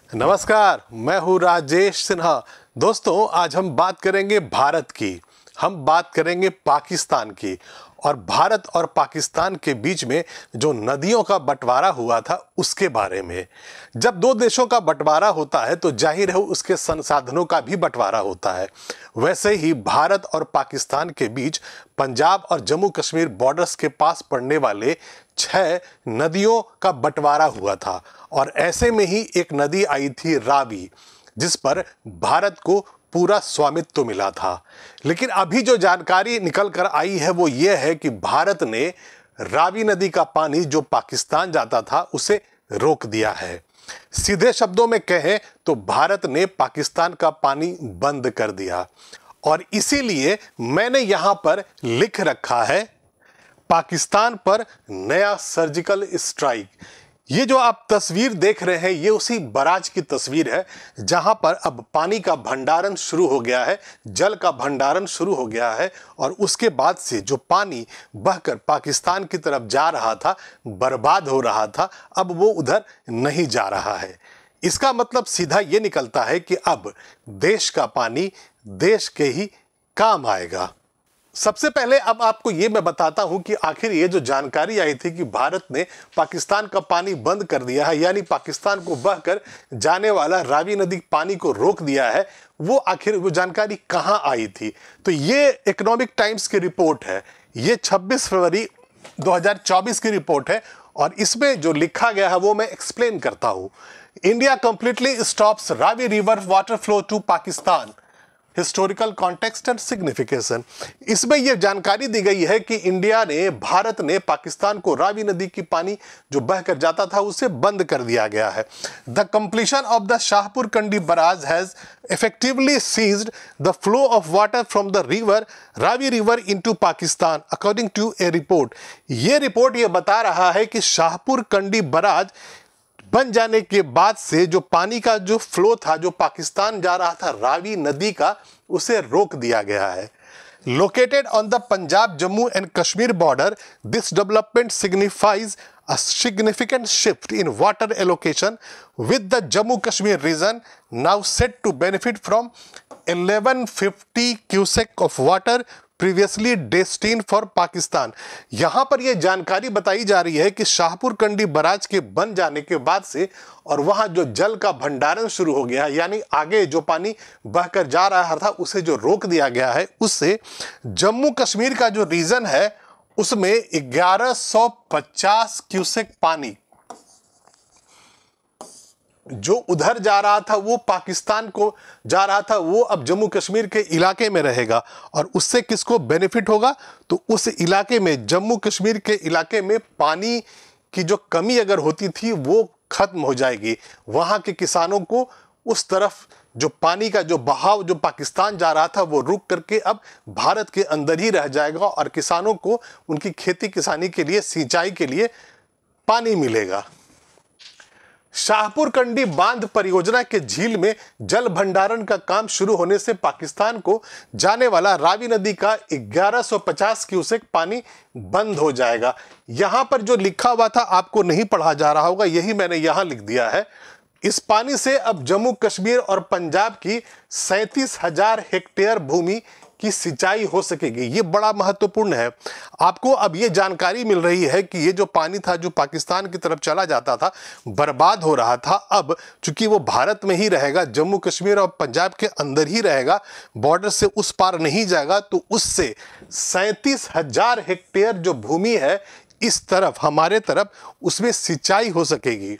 नमस्कार, मैं हूँ राजेश सिन्हा। दोस्तों, आज हम बात करेंगे भारत की, हम बात करेंगे पाकिस्तान की और भारत और पाकिस्तान के बीच में जो नदियों का बंटवारा हुआ था उसके बारे में। जब दो देशों का बंटवारा होता है तो जाहिर है उसके संसाधनों का भी बंटवारा होता है। वैसे ही भारत और पाकिस्तान के बीच पंजाब और जम्मू कश्मीर बॉर्डर्स के पास पड़ने वाले 6 नदियों का बंटवारा हुआ था और ऐसे में ही एक नदी आई थी रावी, जिस पर भारत को पूरा स्वामित्व मिला था। लेकिन अभी जो जानकारी निकल कर आई है वो ये है कि भारत ने रावी नदी का पानी जो पाकिस्तान जाता था उसे रोक दिया है। सीधे शब्दों में कहें तो भारत ने पाकिस्तान का पानी बंद कर दिया और इसीलिए मैंने यहां पर लिख रखा है पाकिस्तान पर नया सर्जिकल स्ट्राइक। ये जो आप तस्वीर देख रहे हैं ये उसी बराज की तस्वीर है जहां पर अब पानी का भंडारण शुरू हो गया है, जल का भंडारण शुरू हो गया है और उसके बाद से जो पानी बहकर पाकिस्तान की तरफ जा रहा था, बर्बाद हो रहा था, अब वो उधर नहीं जा रहा है। इसका मतलब सीधा ये निकलता है कि अब देश का पानी देश के ही काम आएगा। सबसे पहले अब आपको ये मैं बताता हूं कि आखिर ये जो जानकारी आई थी कि भारत ने पाकिस्तान का पानी बंद कर दिया है, यानी पाकिस्तान को बहकर जाने वाला रावी नदी पानी को रोक दिया है, वो आखिर वो जानकारी कहां आई थी। तो ये इकोनॉमिक टाइम्स की रिपोर्ट है, ये 26 फरवरी 2024 की रिपोर्ट है और इसमें जो लिखा गया है वो मैं एक्सप्लेन करता हूं। India completely stops Ravi river water flow to Pakistan, historical context and signification. इसमें यह जानकारी दी गई है कि भारत ने पाकिस्तान को रावी नदी की पानी जो बहकर जाता था उसे बंद कर दिया गया है। The completion of the Shahpur Kandi barrage has effectively seized the flow of water from the river Ravi river into Pakistan according to a report। ये रिपोर्ट ये बता रहा है कि शाहपुर कंडी बराज बन जाने के बाद से जो पानी का जो फ्लो था जो पाकिस्तान जा रहा था रावी नदी का, उसे रोक दिया गया है। Located on the Punjab, Jammu and Kashmir border, this development signifies a significant shift in water allocation, with the Jammu Kashmir region now set to benefit from 1150 cubic of water previously destine for Pakistan. यहां पर यह जानकारी बताई जा रही है कि शाहपुर कंडी barrage के बन जाने के बाद से और वहां जो जल का भंडारण शुरू हो गया है, यानी आगे जो पानी बहकर जा रहा था उसे जो रोक दिया गया है, उससे जम्मू कश्मीर का जो रीजन है उसमें 1150 क्यूसेक पानी जो उधर जा रहा था वो पाकिस्तान को जा रहा था, वो अब जम्मू कश्मीर के इलाके में रहेगा और उससे किसको बेनिफिट होगा, तो उस इलाके में जम्मू कश्मीर के इलाके में पानी की जो कमी अगर होती थी वो खत्म हो जाएगी। वहां के किसानों को उस तरफ जो पानी का जो बहाव जो पाकिस्तान जा रहा था वो रुक करके अब भारत के अंदर ही रह जाएगा और किसानों को उनकी खेती किसानी के लिए, सिंचाई के लिए पानी मिलेगा। शाहपुर कंडी बांध परियोजना के झील में जल भंडारण का काम शुरू होने से पाकिस्तान को जाने वाला रावी नदी का 1150 क्यूसेक पानी बंद हो जाएगा। यहां पर जो लिखा हुआ था आपको नहीं पढ़ा जा रहा होगा, यही मैंने यहां लिख दिया है। इस पानी से अब जम्मू कश्मीर और पंजाब की 37,000 हेक्टेयर भूमि की सिंचाई हो सकेगी। ये बड़ा महत्वपूर्ण है। आपको अब ये जानकारी मिल रही है कि ये जो पानी था जो पाकिस्तान की तरफ चला जाता था, बर्बाद हो रहा था, अब चूंकि वो भारत में ही रहेगा, जम्मू कश्मीर और पंजाब के अंदर ही रहेगा, बॉर्डर से उस पार नहीं जाएगा, तो उससे 37,000 हेक्टेयर जो भूमि है इस तरफ हमारे तरफ उसमें सिंचाई हो सकेगी।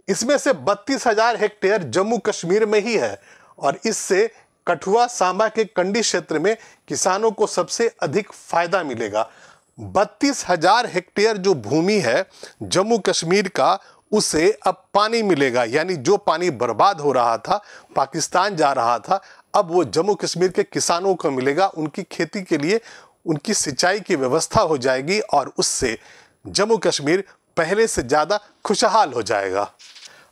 इसमें से 32,000 हेक्टेयर जम्मू कश्मीर में ही है और इससे कठुआ सांबा के कंडी क्षेत्र में किसानों को सबसे अधिक फायदा मिलेगा। 32,000 हेक्टेयर जो भूमि है जम्मू कश्मीर का, उसे अब पानी मिलेगा, यानी जो पानी बर्बाद हो रहा था, पाकिस्तान जा रहा था, अब वो जम्मू कश्मीर के किसानों को मिलेगा। उनकी खेती के लिए उनकी सिंचाई की व्यवस्था हो जाएगी और उससे जम्मू कश्मीर पहले से ज़्यादा खुशहाल हो जाएगा।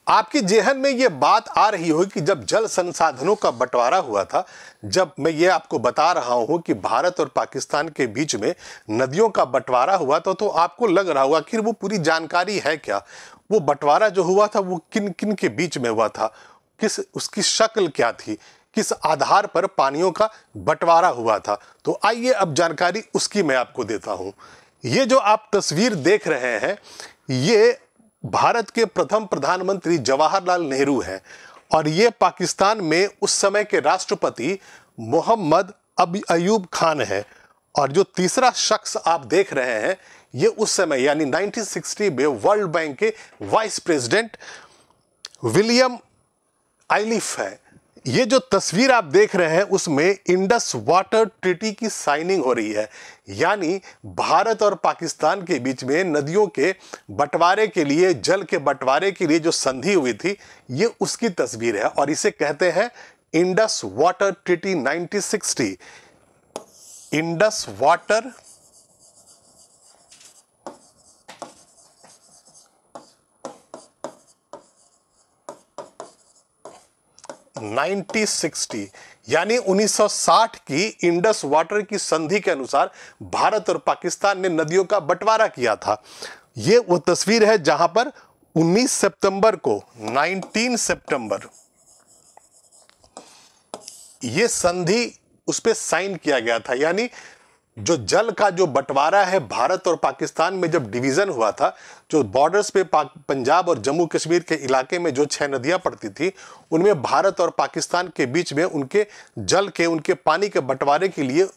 आपकी जेहन में ये बात आ रही होगी कि जब जल संसाधनों का बंटवारा हुआ था, जब मैं ये आपको बता रहा हूं कि भारत और पाकिस्तान के बीच में नदियों का बंटवारा हुआ था, तो आपको लग रहा होगा कि वो पूरी जानकारी है क्या, वो बंटवारा जो हुआ था वो किन किन के बीच में हुआ था, किस उसकी शक्ल क्या थी, किस आधार पर पानियों का बंटवारा हुआ था। तो आइए अब जानकारी उसकी मैं आपको देता हूं। ये जो आप तस्वीर देख रहे हैं, ये भारत के प्रथम प्रधानमंत्री जवाहरलाल नेहरू हैं और ये पाकिस्तान में उस समय के राष्ट्रपति मोहम्मद अयूब खान है। और जो तीसरा शख्स आप देख रहे हैं, ये उस समय यानी 1960 में वर्ल्ड बैंक के वाइस प्रेसिडेंट विलियम आइलिफ है। ये जो तस्वीर आप देख रहे हैं उसमें इंडस वाटर ट्रीटी की साइनिंग हो रही है, यानी भारत और पाकिस्तान के बीच में नदियों के बंटवारे के लिए, जल के बंटवारे के लिए जो संधि हुई थी, ये उसकी तस्वीर है और इसे कहते हैं Indus water treaty 1960। Indus water यानी 1960 की इंडस वाटर की संधि के अनुसार भारत और पाकिस्तान ने नदियों का बंटवारा किया था। ये वो तस्वीर है जहां पर 19 सितंबर ये संधि उस पे साइन किया गया था। यानी जो जल का जो बंटवारा है, भारत और पाकिस्तान में जब डिवीजन हुआ था, जो बॉर्डर्स पे पंजाब और जम्मू कश्मीर के इलाके में जो 6 नदियां पड़ती थी, उनमें भारत और पाकिस्तान के बीच में उनके जल के, उनके पानी के बंटवारे के लिए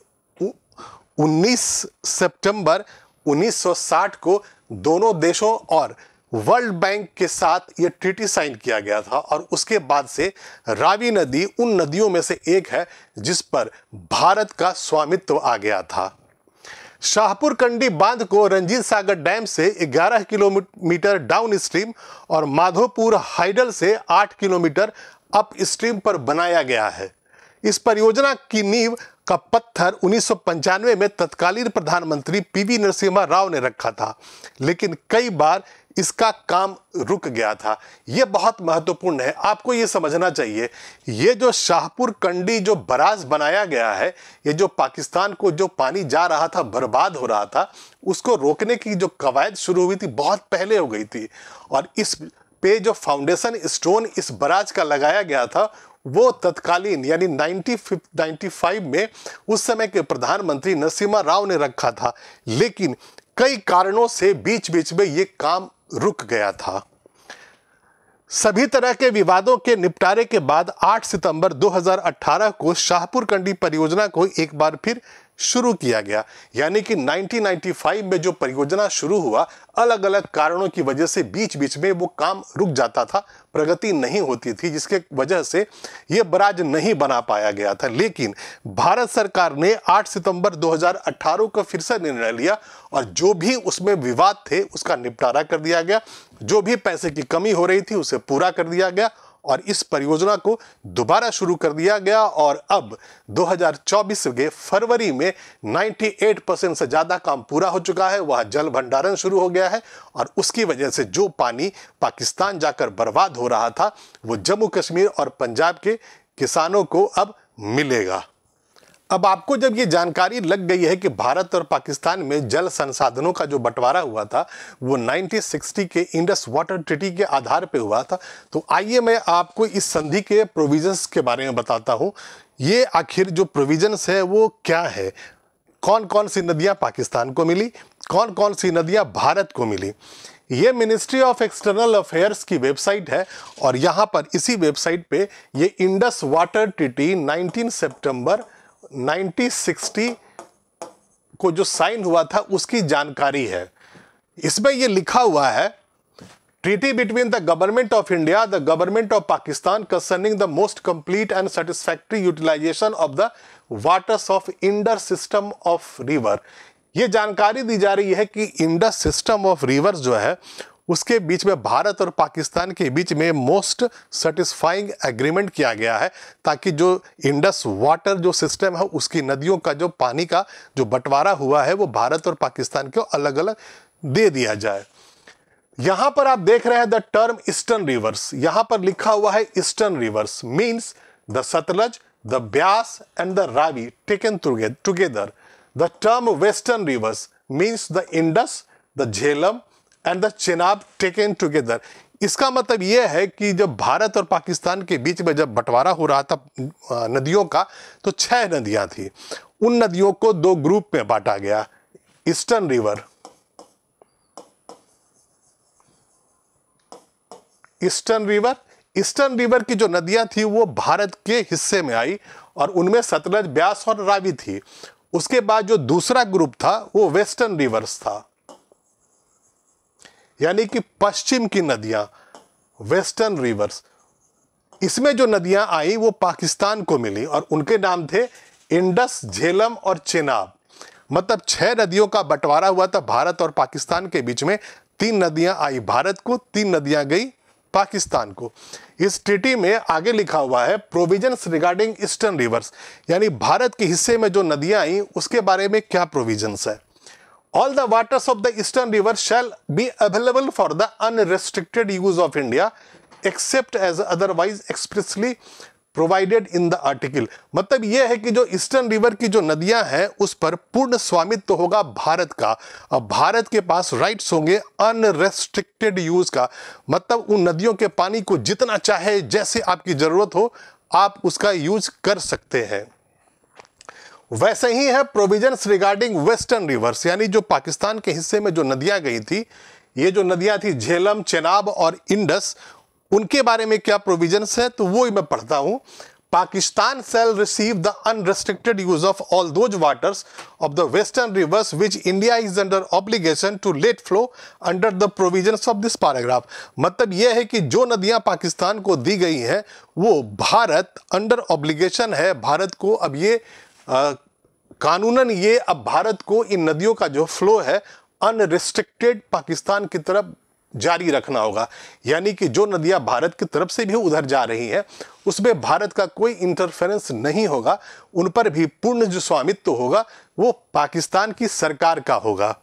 19 सितंबर 1960 को दोनों देशों और वर्ल्ड बैंक के साथ ये ट्रीटी साइन किया गया था। और उसके बाद से रावी नदी उन नदियों में से एक है जिस पर भारत का स्वामित्व आ गया था। शाहपुर कंडी बांध को रंजीत सागर डैम से 11 किलोमीटर डाउन स्ट्रीम और माधोपुर हाइडल से 8 किलोमीटर अप स्ट्रीम पर बनाया गया है। इस परियोजना की नींव का पत्थर 1995 में तत्कालीन प्रधानमंत्री पीवी नरसिम्हा राव ने रखा था, लेकिन कई बार इसका काम रुक गया था। यह बहुत महत्वपूर्ण है, आपको यह समझना चाहिए। यह जो शाहपुर कंडी जो बराज बनाया गया है, ये जो पाकिस्तान को जो पानी जा रहा था, बर्बाद हो रहा था, उसको रोकने की जो कवायद शुरू हुई थी बहुत पहले हो गई थी। और इस पे जो फाउंडेशन स्टोन इस बराज का लगाया गया था, वो तत्कालीन यानी 1995 में उस समय के प्रधानमंत्री नरसिम्हा राव ने रखा था, लेकिन कई कारणों से बीच बीच में ये काम रुक गया था। सभी तरह के विवादों के निपटारे के बाद 8 सितंबर 2018 को शाहपुर कंडी परियोजना को एक बार फिर शुरू किया गया। यानी कि 1995 में जो परियोजना शुरू हुआ, अलग अलग कारणों की वजह से बीच बीच में वो काम रुक जाता था, प्रगति नहीं होती थी, जिसके वजह से ये बराज नहीं बना पाया गया था। लेकिन भारत सरकार ने 8 सितंबर 2018 को फिर से निर्णय लिया और जो भी उसमें विवाद थे उसका निपटारा कर दिया गया। जो भी पैसे की कमी हो रही थी उसे पूरा कर दिया गया और इस परियोजना को दोबारा शुरू कर दिया गया। और अब 2024 के फरवरी में 98% से ज़्यादा काम पूरा हो चुका है। वह जल भंडारण शुरू हो गया है और उसकी वजह से जो पानी पाकिस्तान जाकर बर्बाद हो रहा था, वो जम्मू कश्मीर और पंजाब के किसानों को अब मिलेगा। अब आपको जब ये जानकारी लग गई है कि भारत और पाकिस्तान में जल संसाधनों का जो बंटवारा हुआ था वो 1960 के इंडस वाटर ट्रीटी के आधार पे हुआ था, तो आइए मैं आपको इस संधि के प्रोविजंस के बारे में बताता हूँ। ये आखिर जो प्रोविजंस है वो क्या है, कौन कौन सी नदियाँ पाकिस्तान को मिली, कौन कौन सी नदियाँ भारत को मिली। ये मिनिस्ट्री ऑफ एक्सटर्नल अफेयर्स की वेबसाइट है और यहाँ पर इसी वेबसाइट पे ये इंडस वाटर ट्रीटी 19 सितंबर 1960 को जो साइन हुआ था उसकी जानकारी है। इसमें यह लिखा हुआ है, treaty between the government of India, the government of Pakistan concerning the most complete and satisfactory utilization of the waters of Indus system of river. यह जानकारी दी जा रही है कि इंडस सिस्टम ऑफ रिवर्स जो है उसके बीच में भारत और पाकिस्तान के बीच में मोस्ट सेटिस्फाइंग एग्रीमेंट किया गया है, ताकि जो इंडस वाटर जो सिस्टम है उसकी नदियों का जो पानी का जो बंटवारा हुआ है वो भारत और पाकिस्तान को अलग अलग दे दिया जाए। यहां पर आप देख रहे हैं द टर्म ईस्टर्न रिवर्स, यहां पर लिखा हुआ है eastern reverse means the Sutlej, the Beas and the Ravi taken together. The term western rivers means the Indus, the Jhelum and the Chenab taken together. इसका मतलब यह है कि जब भारत और पाकिस्तान के बीच में जब बंटवारा हो रहा था नदियों का, तो 6 नदियां थी. उन नदियों को 2 ग्रुप में बांटा गया. ईस्टर्न रिवर, ईस्टर्न रिवर की जो नदियां थी वो भारत के हिस्से में आई और उनमें सतलज, ब्यास और रावी थी. उसके बाद जो दूसरा ग्रुप था वो वेस्टर्न रिवर्स था, यानी कि पश्चिम की नदियां, वेस्टर्न रिवर्स. इसमें जो नदियां आई वो पाकिस्तान को मिली और उनके नाम थे इंडस, झेलम और चेनाब. मतलब 6 नदियों का बंटवारा हुआ था भारत और पाकिस्तान के बीच में. 3 नदियां आई भारत को, 3 नदियां गई पाकिस्तान को. इस ट्रीटी में आगे लिखा हुआ है प्रोविजंस रिगार्डिंग ईस्टर्न रिवर्स, यानी भारत के हिस्से में जो नदियां आई उसके बारे में क्या प्रोविजंस है. All the waters of the eastern river shall be available for the unrestricted use of India except as otherwise expressly provided in the article. मतलब यह है कि जो ईस्टर्न रिवर की जो नदियां हैं उस पर पूर्ण स्वामित्व होगा भारत का और भारत के पास राइट्स होंगे अनरेस्ट्रिक्टेड यूज का. मतलब उन नदियों के पानी को जितना चाहे, जैसे आपकी जरूरत हो, आप उसका यूज कर सकते हैं. वैसे ही है प्रोविजंस रिगार्डिंग वेस्टर्न रिवर्स, यानी जो पाकिस्तान के हिस्से में जो नदियां गई थी, ये जो नदियां थी झेलम, चेनाब और इंडस, उनके बारे में क्या प्रोविजंस है तो वो ही मैं पढ़ता हूं. Pakistan shall receive the unrestricted use of all those waters of the western rivers which India is under obligation to let flow under the provisions of this paragraph. मतलब यह है कि जो नदियां पाकिस्तान को दी गई हैं वो भारत अंडर ऑब्लिगेशन है, भारत को अब ये कानूनन ये अब भारत को इन नदियों का जो फ्लो है अनरिस्ट्रिक्टेड पाकिस्तान की तरफ जारी रखना होगा. यानी कि जो नदियां भारत की तरफ से भी उधर जा रही हैं उसमें भारत का कोई इंटरफेरेंस नहीं होगा, उन पर भी पूर्ण जो स्वामित्व होगा वो पाकिस्तान की सरकार का होगा.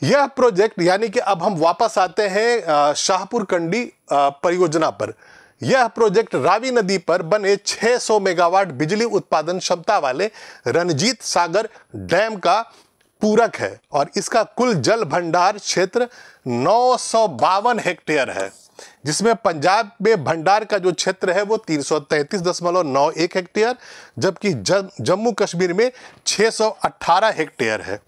यह प्रोजेक्ट, यानी कि अब हम वापस आते हैं शाहपुर कंडी परियोजना पर. यह प्रोजेक्ट रावी नदी पर बने 600 मेगावाट बिजली उत्पादन क्षमता वाले रणजीत सागर डैम का पूरक है और इसका कुल जल भंडार क्षेत्र 952 हेक्टेयर है, जिसमें पंजाब में भंडार का जो क्षेत्र है वो 333.91 हेक्टेयर, जबकि जम्मू कश्मीर में 618 हेक्टेयर है.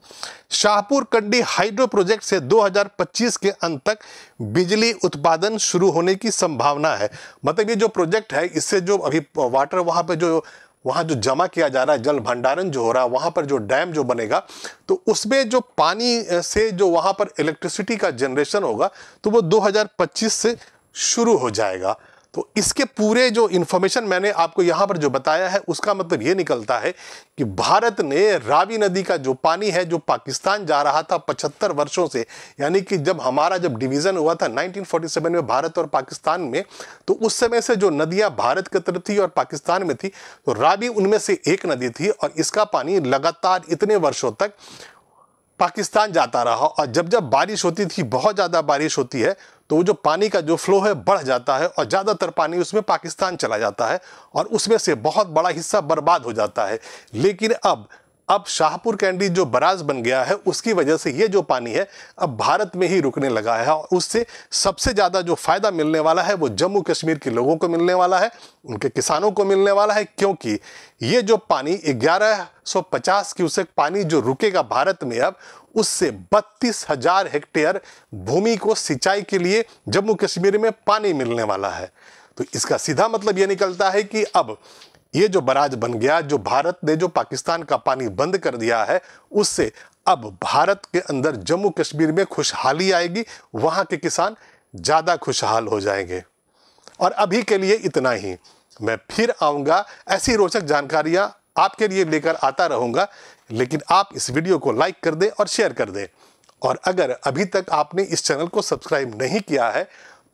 शाहपुर कंडी हाइड्रो प्रोजेक्ट से 2025 के अंत तक बिजली उत्पादन शुरू होने की संभावना है. मतलब ये जो प्रोजेक्ट है इससे जो अभी वाटर वहाँ जो जमा किया जा रहा है, जल भंडारण जो हो रहा है, वहाँ पर जो डैम जो बनेगा तो उसमें जो पानी से जो वहाँ पर इलेक्ट्रिसिटी का जनरेशन होगा तो वो 2025 से शुरू हो जाएगा. तो इसके पूरे जो इन्फॉर्मेशन मैंने आपको यहाँ पर जो बताया है उसका मतलब ये निकलता है कि भारत ने रावी नदी का जो पानी है जो पाकिस्तान जा रहा था 75 वर्षों से, यानी कि जब डिवीज़न हुआ था 1947 में भारत और पाकिस्तान में, तो उस समय से जो नदियाँ भारत की तरफ थी और पाकिस्तान में थी, तो रावी उनमें से एक नदी थी और इसका पानी लगातार इतने वर्षों तक पाकिस्तान जाता रहा. और जब बारिश होती थी, बहुत ज़्यादा बारिश होती है, तो वो जो पानी का जो फ्लो है बढ़ जाता है और ज़्यादातर पानी उसमें पाकिस्तान चला जाता है और उसमें से बहुत बड़ा हिस्सा बर्बाद हो जाता है. लेकिन अब शाहपुर कैंडी जो बराज बन गया है उसकी वजह से ये जो पानी है अब भारत में ही रुकने लगा है और उससे सबसे ज़्यादा जो फ़ायदा मिलने वाला है वो जम्मू कश्मीर के लोगों को मिलने वाला है, उनके किसानों को मिलने वाला है, क्योंकि ये जो पानी 1150 क्यूसेक पानी जो रुकेगा भारत में अब, उससे 32,000 हेक्टेयर भूमि को सिंचाई के लिए जम्मू कश्मीर में पानी मिलने वाला है. तो इसका सीधा मतलब ये निकलता है कि अब ये जो बराज बन गया, जो भारत ने जो पाकिस्तान का पानी बंद कर दिया है, उससे अब भारत के अंदर जम्मू कश्मीर में खुशहाली आएगी, वहाँ के किसान ज़्यादा खुशहाल हो जाएंगे. और अभी के लिए इतना ही. मैं फिर आऊँगा, ऐसी रोचक जानकारियाँ आपके लिए लेकर आता रहूँगा, लेकिन आप इस वीडियो को लाइक कर दें और शेयर कर दें. और अगर अभी तक आपने इस चैनल को सब्सक्राइब नहीं किया है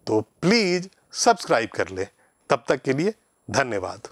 तो प्लीज़ सब्सक्राइब कर लें. तब तक के लिए धन्यवाद.